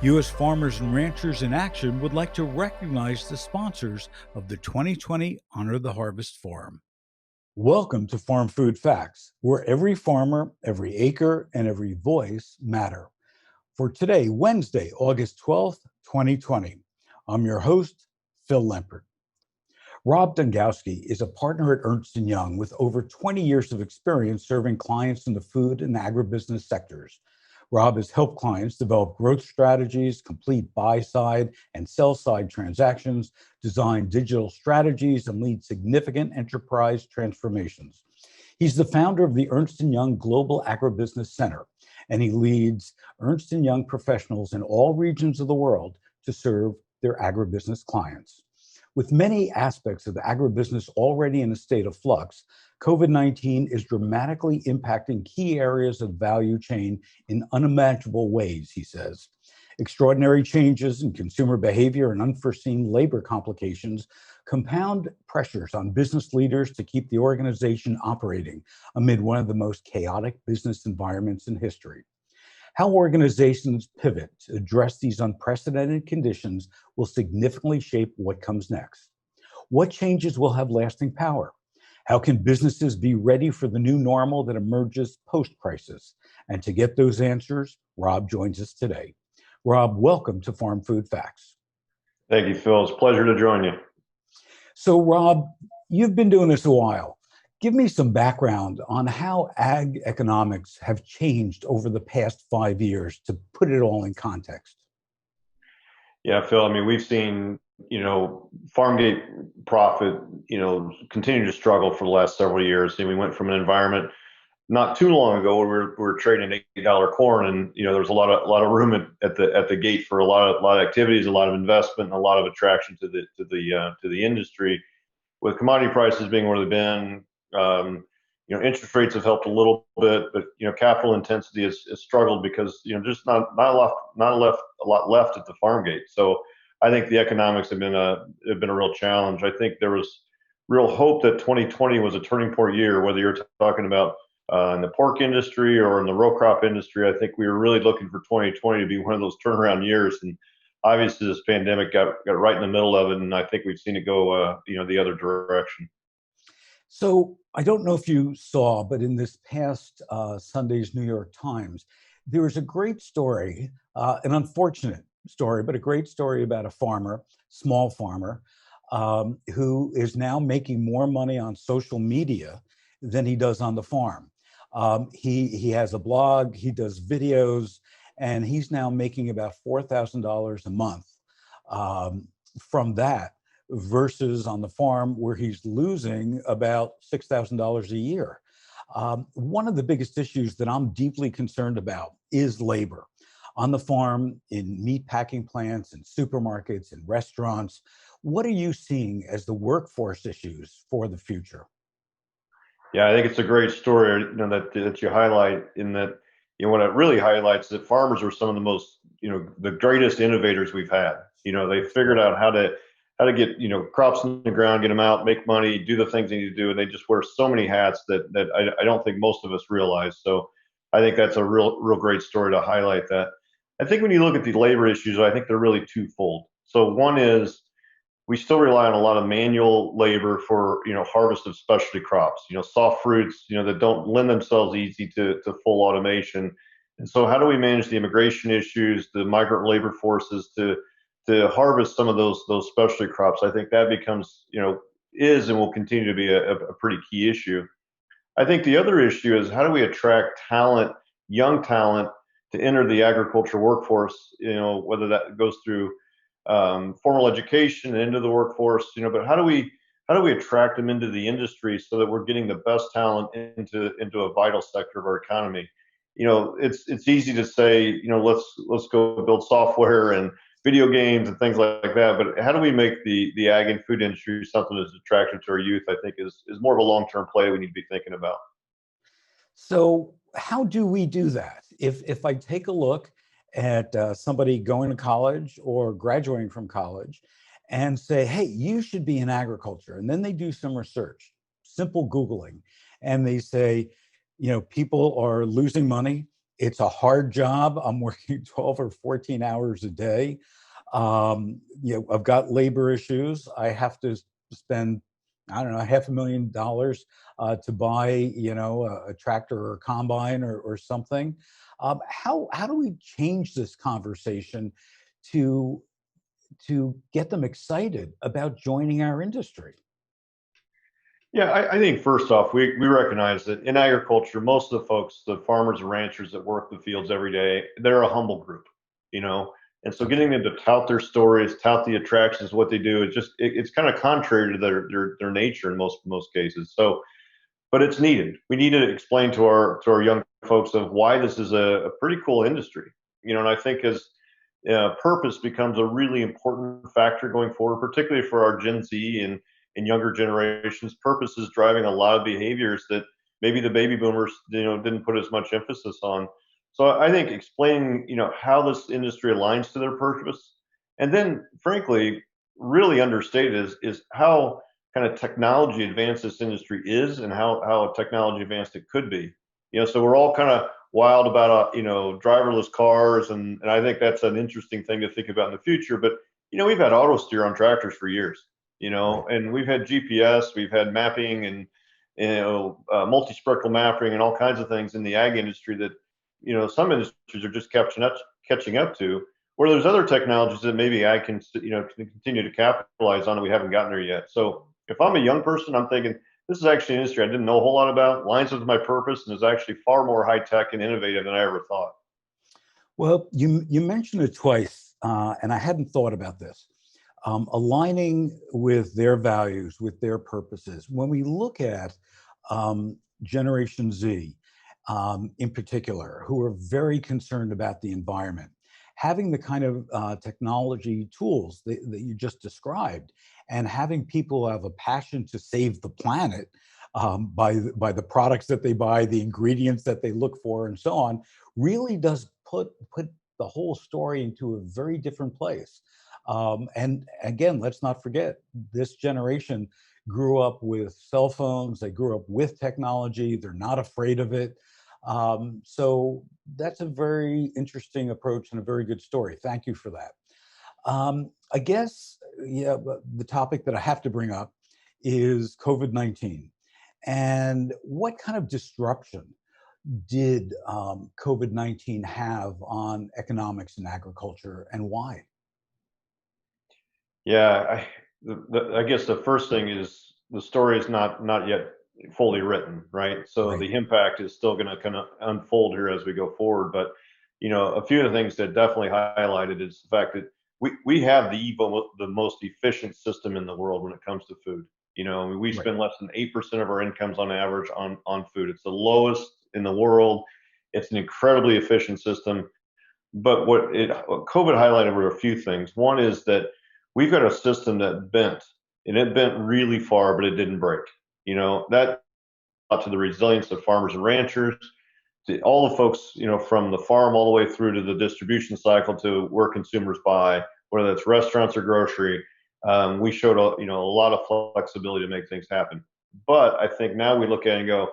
U.S. Farmers and Ranchers in Action would like to recognize the sponsors of the 2020 Honor the Harvest Forum. Welcome to Farm Food Facts, where every farmer, every acre, and every voice matter. For today, Wednesday, August 12th, 2020, I'm your host, Phil Lempert. Rob Dongoski is a partner at Ernst Young with over 20 years of experience serving clients in the food and agribusiness sectors. Rob has helped clients develop growth strategies, complete buy-side and sell-side transactions, design digital strategies, and lead significant enterprise transformations. He's the founder of the Ernst Young Global Agribusiness Center, and he leads Ernst Young professionals in all regions of the world to serve their agribusiness clients. With many aspects of the agribusiness already in a state of flux, COVID-19 is dramatically impacting key areas of value chain in unimaginable ways, he says. Extraordinary changes in consumer behavior and unforeseen labor complications compound pressures on business leaders to keep the organization operating amid one of the most chaotic business environments in history. How organizations pivot to address these unprecedented conditions will significantly shape what comes next. What changes will have lasting power? How can businesses be ready for the new normal that emerges post-crisis? And to get those answers, Rob joins us today. Rob, welcome to Farm Food Facts. Thank you, Phil. It's a pleasure to join you. So, Rob, you've been doing this a while. Give me some background on how ag economics have changed over the past 5 years to put it all in context. Yeah, Phil, I mean, we've seen, farm gate profit, continue to struggle for the last several years. And we went from an environment not too long ago where we were trading $8 corn, and there was a lot of room at the gate for a lot of activities, a lot of investment, and a lot of attraction to the industry. With commodity prices being where they've been, interest rates have helped a little bit, but capital intensity has struggled because just not a lot left at the farm gate. So I think the economics have been a real challenge. I think there was real hope that 2020 was a turning point year, whether you're talking about in the pork industry or in the row crop industry. I think we were really looking for 2020 to be one of those turnaround years, and obviously this pandemic got right in the middle of it, and I think we've seen it go the other direction. So I don't know if you saw, but in this past Sunday's New York Times, there was a great story, an unfortunate story, but a great story about a farmer, small farmer, who is now making more money on social media than he does on the farm. He has a blog, he does videos, and he's now making about $4,000 a month from that, versus on the farm where he's losing about $6,000 a year. One of the biggest issues that I'm deeply concerned about is labor. On the farm, in meat packing plants, in supermarkets, in restaurants, what are you seeing as the workforce issues for the future? Yeah, I think it's a great story, that you highlight, in that, what it really highlights is that farmers are some of the most, the greatest innovators we've had. They figured out how to get crops in the ground, get them out, make money, do the things they need to do, and they just wear so many hats that I don't think most of us realize. So I think that's a real great story to highlight that. I think when you look at the labor issues, I think they're really twofold. So one is we still rely on a lot of manual labor for harvest of specialty crops, soft fruits, that don't lend themselves easy to full automation. And so how do we manage the immigration issues, the migrant labor forces to harvest some of those specialty crops? I think that becomes, is and will continue to be a pretty key issue. I think the other issue is how do we attract talent, young talent, to enter the agriculture workforce, whether that goes through formal education and into the workforce, but how do we attract them into the industry so that we're getting the best talent into a vital sector of our economy? It's easy to say, let's go build software and video games and things like that, but how do we make the ag and food industry something that's attractive to our youth? I think is more of a long-term play we need to be thinking about. So how do we do that? If I take a look at somebody going to college or graduating from college and say, hey, you should be in agriculture, and then they do some research, simple Googling, and they say, people are losing money It's a hard job. I'm working 12 or 14 hours a day. I've got labor issues. I have to spend, I don't know, $500,000 to buy, a tractor or a combine or something. How do we change this conversation to get them excited about joining our industry? Yeah, I think first off, we recognize that in agriculture, most of the folks, the farmers and ranchers that work the fields every day, they're a humble group, you know. And so Okay. getting them to tout their stories, tout the attractions, what they do, it's kind of contrary to their nature in most cases. So, but it's needed. We need to explain to our young folks of why this is a pretty cool industry, And I think as purpose becomes a really important factor going forward, particularly for our Gen Z and younger generations. Purpose is driving a lot of behaviors that maybe the baby boomers, didn't put as much emphasis on. So I think explaining, how this industry aligns to their purpose, and then, frankly, really understated is how kind of technology advanced this industry is, and how technology advanced it could be. So we're all kind of wild about driverless cars, and I think that's an interesting thing to think about in the future. But we've had auto steer on tractors for years, Right. and we've had GPS, we've had mapping, and multi-spectral mapping, and all kinds of things in the ag industry that some industries are just catching up to. Where there's other technologies that maybe I can can continue to capitalize on, and we haven't gotten there yet. So if I'm a young person, I'm thinking this is actually an industry I didn't know a whole lot about, lines with my purpose, and is actually far more high tech and innovative than I ever thought. Well, you mentioned it twice, and I hadn't thought about this. Aligning with their values, with their purposes. When we look at Generation Z, in particular, who are very concerned about the environment, having the kind of technology tools that you just described, and having people have a passion to save the planet by the products that they buy, the ingredients that they look for, and so on, really does put the whole story into a very different place. And again, let's not forget, this generation grew up with cell phones. They grew up with technology. They're not afraid of it. So that's a very interesting approach and a very good story. Thank you for that. I guess, yeah, but the topic that I have to bring up is COVID-19. And what kind of disruption did COVID-19 have on economics and agriculture, and why? Yeah, I guess the first thing is the story is not yet fully written, right? So Right. the impact is still going to kind of unfold here as we go forward. But a few of the things that definitely highlighted is the fact that we have the most efficient system in the world when it comes to food. I mean, we Right. spend less than 8% of our incomes on average on food. It's the lowest in the world. It's an incredibly efficient system. But what COVID highlighted were a few things. One is that we've got a system that bent, and it bent really far, but it didn't break. That to the resilience of farmers and ranchers, to all the folks, from the farm all the way through to the distribution cycle to where consumers buy, whether that's restaurants or grocery. We showed a lot of flexibility to make things happen. But I think now we look at it and go,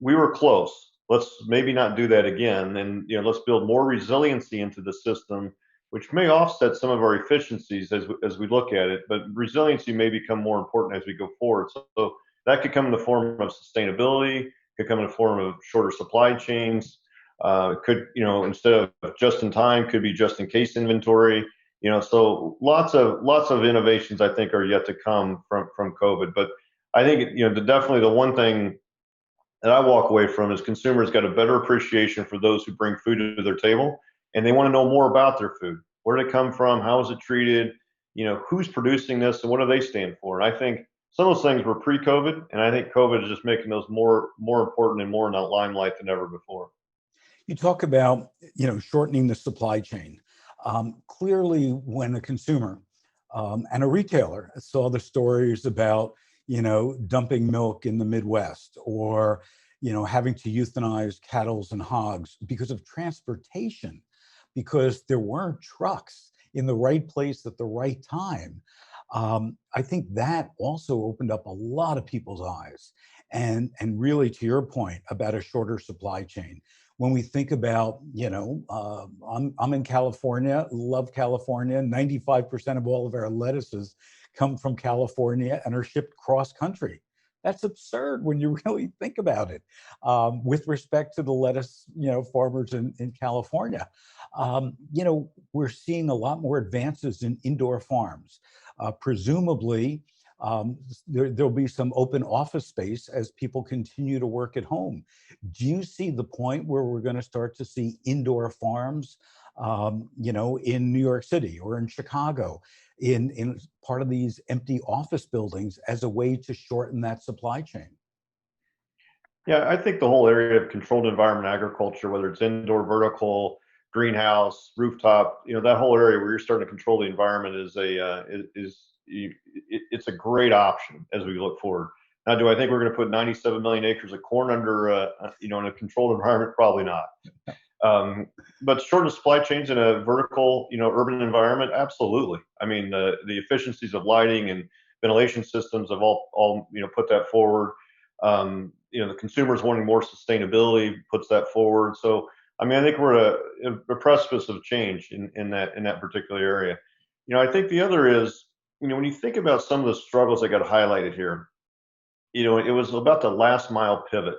we were close. Let's maybe not do that again, and let's build more resiliency into the system, which may offset some of our efficiencies as we look at it. But resiliency may become more important as we go forward. So that could come in the form of sustainability, could come in the form of shorter supply chains. Could instead of just in time, could be just in case inventory. So lots of innovations I think are yet to come from COVID. But I think definitely the one thing that I walk away from is consumers got a better appreciation for those who bring food to their table, and they want to know more about their food. Where did it come from? How is it treated? Who's producing this, and what do they stand for? And I think some of those things were pre-COVID, and I think COVID is just making those more important and more in the limelight than ever before. You talk about, shortening the supply chain. Clearly, when a consumer and a retailer saw the stories about, dumping milk in the Midwest, or, having to euthanize cattle and hogs because of transportation, because there weren't trucks in the right place at the right time. I think that also opened up a lot of people's eyes. and really, to your point about a shorter supply chain. When we think about, I'm in California, love California. 95% of all of our lettuces come from California and are shipped cross country. That's absurd when you really think about it. With respect to the lettuce, farmers in California, we're seeing a lot more advances in indoor farms. Presumably, there'll be some open office space as people continue to work at home. Do you see the point where we're going to start to see indoor farms, in New York City or in Chicago, in part of these empty office buildings as a way to shorten that supply chain? Yeah, I think the whole area of controlled environment agriculture, whether it's indoor, vertical, greenhouse, rooftop, that whole area where you're starting to control the environment it's a great option as we look forward. Now, do I think we're going to put 97 million acres of corn under, in a controlled environment? Probably not. But shorten supply chains in a vertical, urban environment, absolutely. I mean, the efficiencies of lighting and ventilation systems have all put that forward. The consumers wanting more sustainability puts that forward. So, I mean, I think we're at a precipice of change in that particular area. I think the other is, when you think about some of the struggles that got highlighted here, it was about the last mile pivot.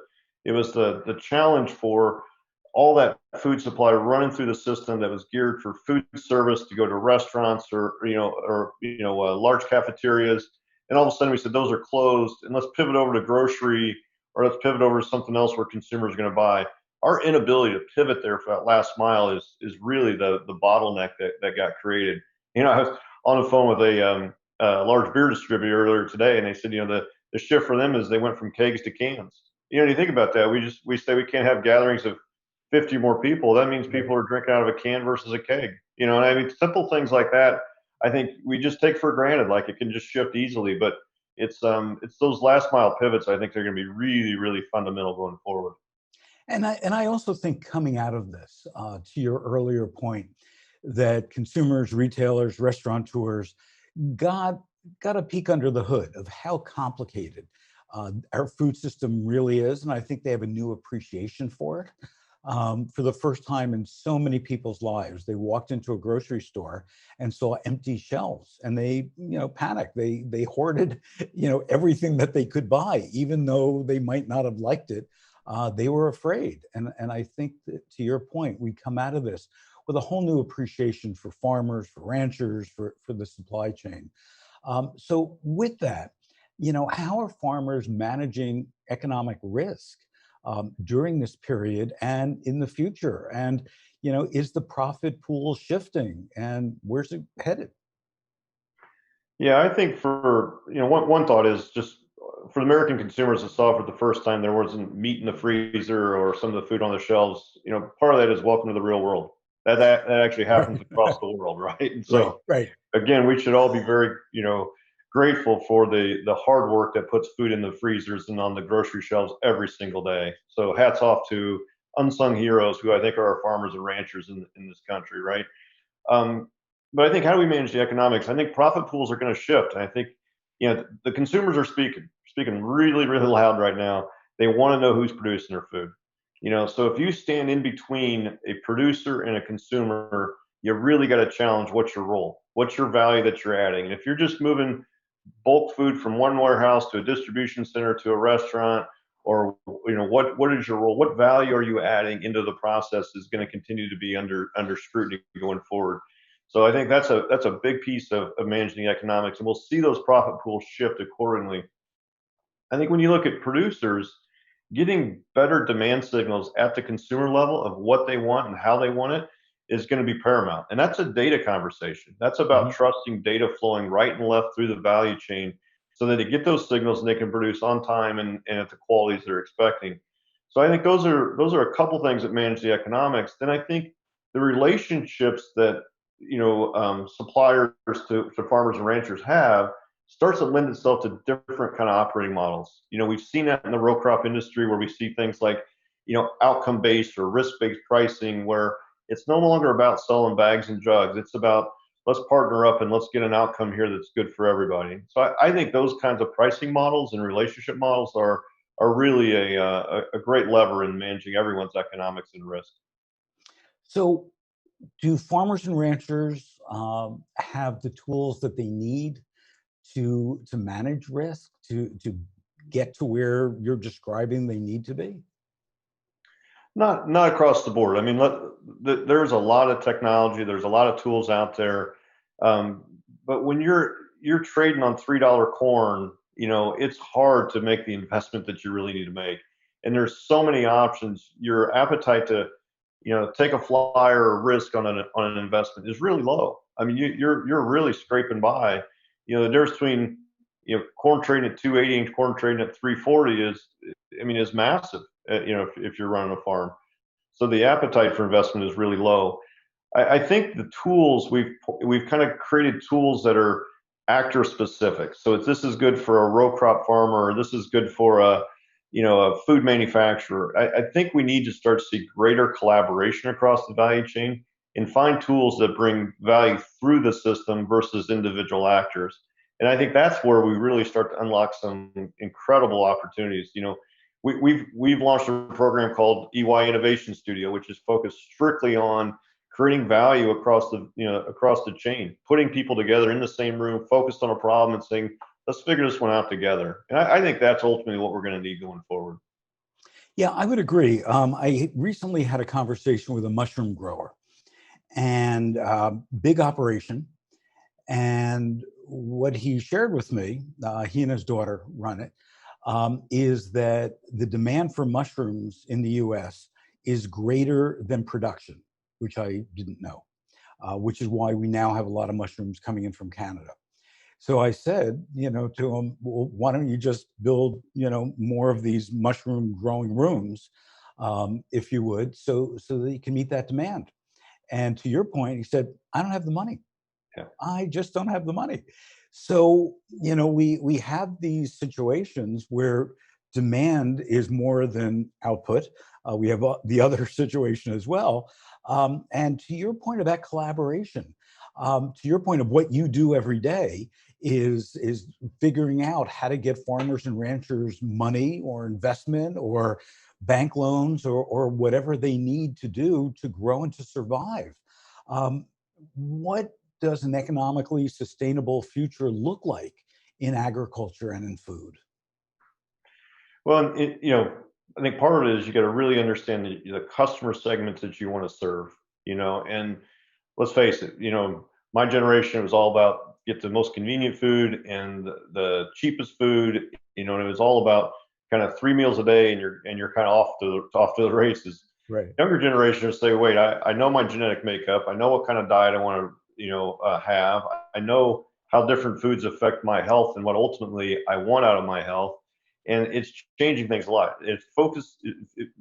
It was the challenge for all that food supply running through the system that was geared for food service to go to restaurants or large cafeterias, and all of a sudden we said those are closed, and let's pivot over to grocery, or let's pivot over to something else where consumers are going to buy. Our inability to pivot there for that last mile is really the bottleneck that got created. I was on the phone with a large beer distributor earlier today, and they said, the shift for them is they went from kegs to cans. You think about that. We say we can't have gatherings of 50 more people. That means people are drinking out of a can versus a keg. And I mean, simple things like that, I think we just take for granted, like it can just shift easily. But it's those last mile pivots, I think they're going to be really, really fundamental going forward. And I also think coming out of this, to your earlier point, that consumers, retailers, restaurateurs got a peek under the hood of how complicated our food system really is, and I think they have a new appreciation for it. For the first time in so many people's lives, they walked into a grocery store and saw empty shelves, and they, panicked. They hoarded, everything that they could buy, even though they might not have liked it. They were afraid, and I think that, to your point, we come out of this with a whole new appreciation for farmers, for ranchers, for the supply chain. So with that, how are farmers managing economic risk during this period and in the future? And, is the profit pool shifting, and where's it headed? Yeah, I think for one thought is just for the American consumers that saw for the first time there wasn't meat in the freezer or some of the food on the shelves. Part of that is welcome to the real world. That actually happens across the world, right? And so Right. again, we should all be very grateful for the hard work that puts food in the freezers and on the grocery shelves every single day. So hats off to unsung heroes who I think are our farmers and ranchers in this country, right? Um, but I think, how do we manage the economics? I think profit pools are going to shift. And I think, the consumers are speaking really, really loud right now. They want to know who's producing their food. So if you stand in between a producer and a consumer, you really got to challenge what's your role, what's your value that you're adding. And if you're just moving bulk food from one warehouse to a distribution center to a restaurant, or what is your role, what value are you adding into the process, is going to continue to be under scrutiny going forward. So I think that's a big piece of managing the economics, and we'll see those profit pools shift accordingly. I think when you look at producers, getting better demand signals at the consumer level of what they want and how they want it is going to be paramount. And that's a data conversation. That's about trusting data flowing right and left through the value chain so that they get those signals and they can produce on time and at the qualities they're expecting. So I think those are a couple things that manage the economics. Then I think the relationships that suppliers to farmers and ranchers have starts to lend itself to different kind of operating models. We've seen that in the row crop industry, where we see things like, outcome based or risk based pricing, where it's no longer about selling bags and jugs. It's about, let's partner up and let's get an outcome here that's good for everybody. So I think those kinds of pricing models and relationship models are are really a great lever in managing everyone's economics and risk. So, do farmers and ranchers have the tools that they need to manage risk, to get to where you're describing they need to be? Not across the board. I mean, there's a lot of technology. There's a lot of tools out there, um, but when you're trading on $3 corn, it's hard to make the investment that you really need to make. And there's so many options. Your appetite to, take a flyer or risk on an investment is really low. I mean, you're really scraping by. The difference between corn trading at 280 and corn trading at 340 is massive. If you're running a farm. So the appetite for investment is really low. I think the tools we've kind of created tools that are actor specific. So if this is good for a row crop farmer, or this is good for a food manufacturer. I think we need to start to see greater collaboration across the value chain and find tools that bring value through the system versus individual actors. And I think that's where we really start to unlock some incredible opportunities. We've launched a program called EY Innovation Studio, which is focused strictly on creating value across the chain, putting people together in the same room, focused on a problem, and saying, let's figure this one out together. And I think that's ultimately what we're going to need going forward. Yeah, I would agree. I recently had a conversation with a mushroom grower, and big operation. And what he shared with me, he and his daughter run it, is that the demand for mushrooms in the US is greater than production, which I didn't know, which is why we now have a lot of mushrooms coming in from Canada. So I said, to him, well, why don't you just build, more of these mushroom growing rooms, if you would, so that you can meet that demand. And to your point, he said, I don't have the money. Yeah. I just don't have the money. So, we have these situations where demand is more than output. We have the other situation as well. And to your point about collaboration, to your point of what you do every day is figuring out how to get farmers and ranchers money or investment or bank loans or whatever they need to do to grow and to survive. What does an economically sustainable future look like in agriculture and in food? Well, I think part of it is you got to really understand the customer segments that you want to serve, and let's face it, my generation was all about get the most convenient food and the cheapest food, and it was all about kind of 3 meals a day and you're kind of off to the races. Right. Younger generations say, wait, I know my genetic makeup. I know what kind of diet I want to, have. I know how different foods affect my health and what ultimately I want out of my health. And it's changing things a lot. It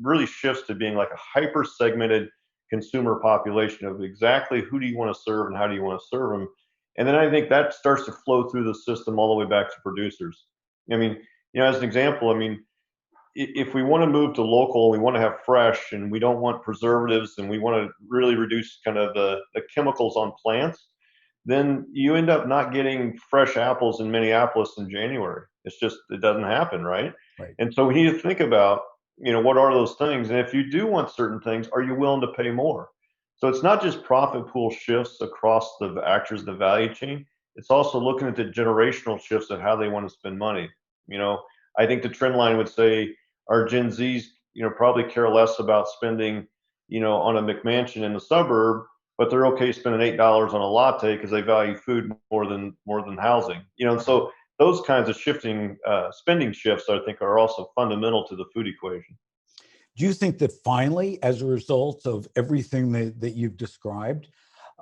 really shifts to being like a hyper segmented consumer population of exactly who do you want to serve and how do you want to serve them. And then I think that starts to flow through the system all the way back to producers. I mean, as an example, I mean, if we want to move to local, we want to have fresh, and we don't want preservatives, and we want to really reduce kind of the chemicals on plants, then you end up not getting fresh apples in Minneapolis in January. It doesn't happen, right? Right. And so we need to think about, what are those things? And if you do want certain things, are you willing to pay more? So it's not just profit pool shifts across the actors of the value chain. It's also looking at the generational shifts of how they want to spend money. I think the trend line would say our Gen Zs, probably care less about spending, on a McMansion in the suburb, but they're okay spending $8 on a latte because they value food more than housing. So those kinds of spending shifts, I think, are also fundamental to the food equation. Do you think that finally, as a result of everything that you've described,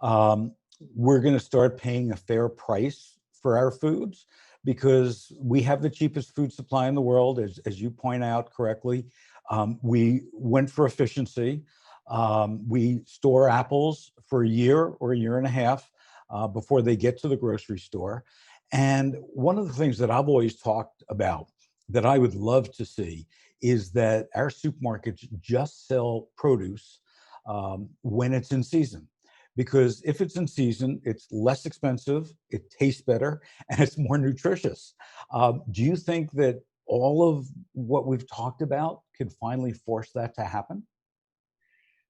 we're going to start paying a fair price for our foods? Because we have the cheapest food supply in the world, as you point out correctly. We went for efficiency. We store apples for a year or a year and a half before they get to the grocery store. And one of the things that I've always talked about that I would love to see is that our supermarkets just sell produce when it's in season. Because if it's in season, it's less expensive, it tastes better, and it's more nutritious. Do you think that all of what we've talked about could finally force that to happen?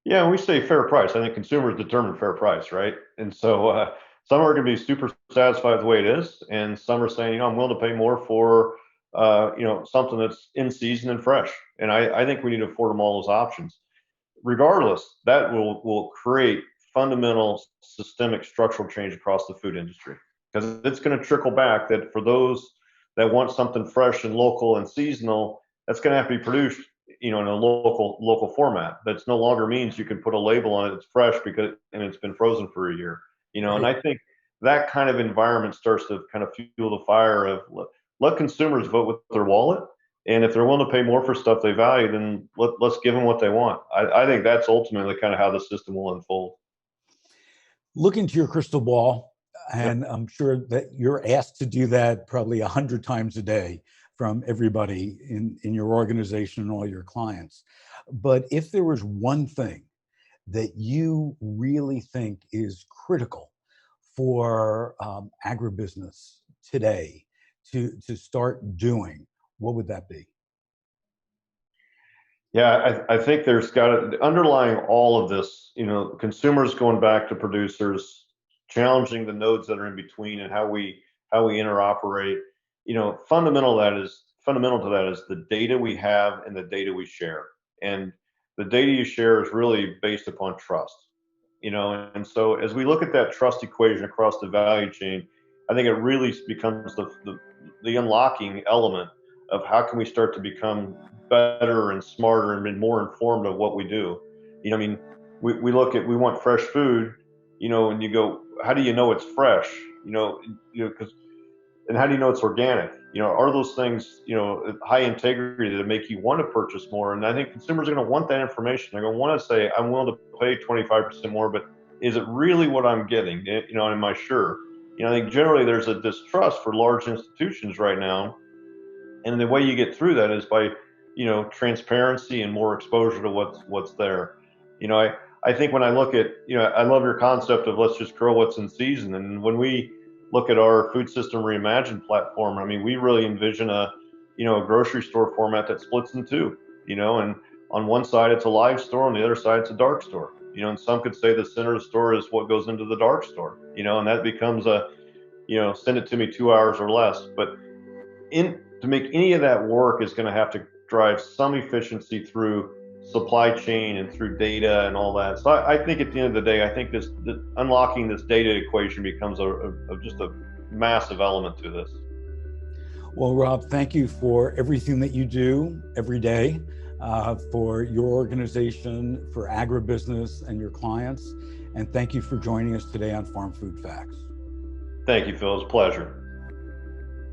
Yeah, when we say fair price, I think consumers determine fair price, right? And so some are going to be super satisfied with the way it is, and some are saying, I'm willing to pay more for, something that's in season and fresh. And I think we need to afford them all those options. Regardless, that will create fundamental systemic structural change across the food industry because it's going to trickle back that for those that want something fresh and local and seasonal, that's going to have to be produced, in a local format. That's no longer means you can put a label on it. It's fresh because and it's been frozen for a year. And Right. I think that kind of environment starts to kind of fuel the fire of let consumers vote with their wallet, and if they're willing to pay more for stuff they value, then let's give them what they want. I think that's ultimately kind of how the system will unfold. Look into your crystal ball, Yep. and I'm sure that you're asked to do that probably 100 times a day from everybody in your organization and all your clients. But if there was one thing that you really think is critical for agribusiness today to start doing, what would that be? Yeah, I think there's got to underlying all of this, consumers going back to producers, challenging the nodes that are in between and how we interoperate. Fundamental to that is the data we have and the data we share. And the data you share is really based upon trust. And so as we look at that trust equation across the value chain, I think it really becomes the unlocking element of how can we start to become better and smarter and more informed of what we do. I mean, we want fresh food, and you go, how do you know it's fresh? Because and how do you know it's organic? Are those things, high integrity that make you want to purchase more? And I think consumers are going to want that information. They're going to want to say, I'm willing to pay 25% more, but is it really what I'm getting? Am I sure? I think generally there's a distrust for large institutions right now, and the way you get through that is by transparency and more exposure to what's there. I think when I look at, I love your concept of let's just grow what's in season. And when we look at our food system reimagined platform, I mean, we really envision a grocery store format that splits in two. And on one side it's a live store, on the other side it's a dark store. And some could say the center of the store is what goes into the dark store. And that becomes send it to me 2 hours or less. But in to make any of that work is going to have to drive some efficiency through supply chain and through data and all that. So I think at the end of the day, I think unlocking this data equation becomes just a massive element to this. Well, Rob, thank you for everything that you do every day for your organization, for agribusiness and your clients. And thank you for joining us today on Farm Food Facts. Thank you, Phil. It's a pleasure.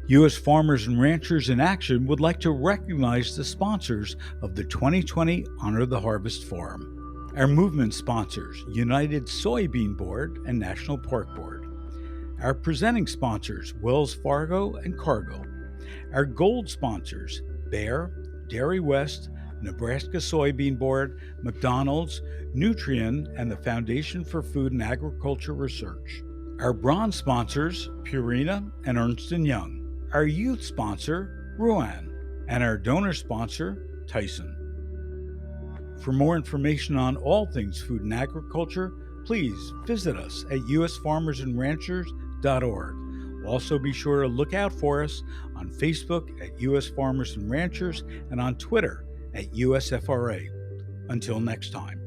U.S. Farmers and Ranchers in Action would like to recognize the sponsors of the 2020 Honor the Harvest Forum. Our movement sponsors, United Soybean Board and National Pork Board. Our presenting sponsors, Wells Fargo and Cargill. Our gold sponsors, Bayer, Dairy West, Nebraska Soybean Board, McDonald's, Nutrien, and the Foundation for Food and Agriculture Research. Our bronze sponsors, Purina and Ernst Young. Our youth sponsor, Ruan, and our donor sponsor, Tyson. For more information on all things food and agriculture, please visit us at usfarmersandranchers.org. Also be sure to look out for us on Facebook at US Farmers and Ranchers and on Twitter at USFRA. Until next time.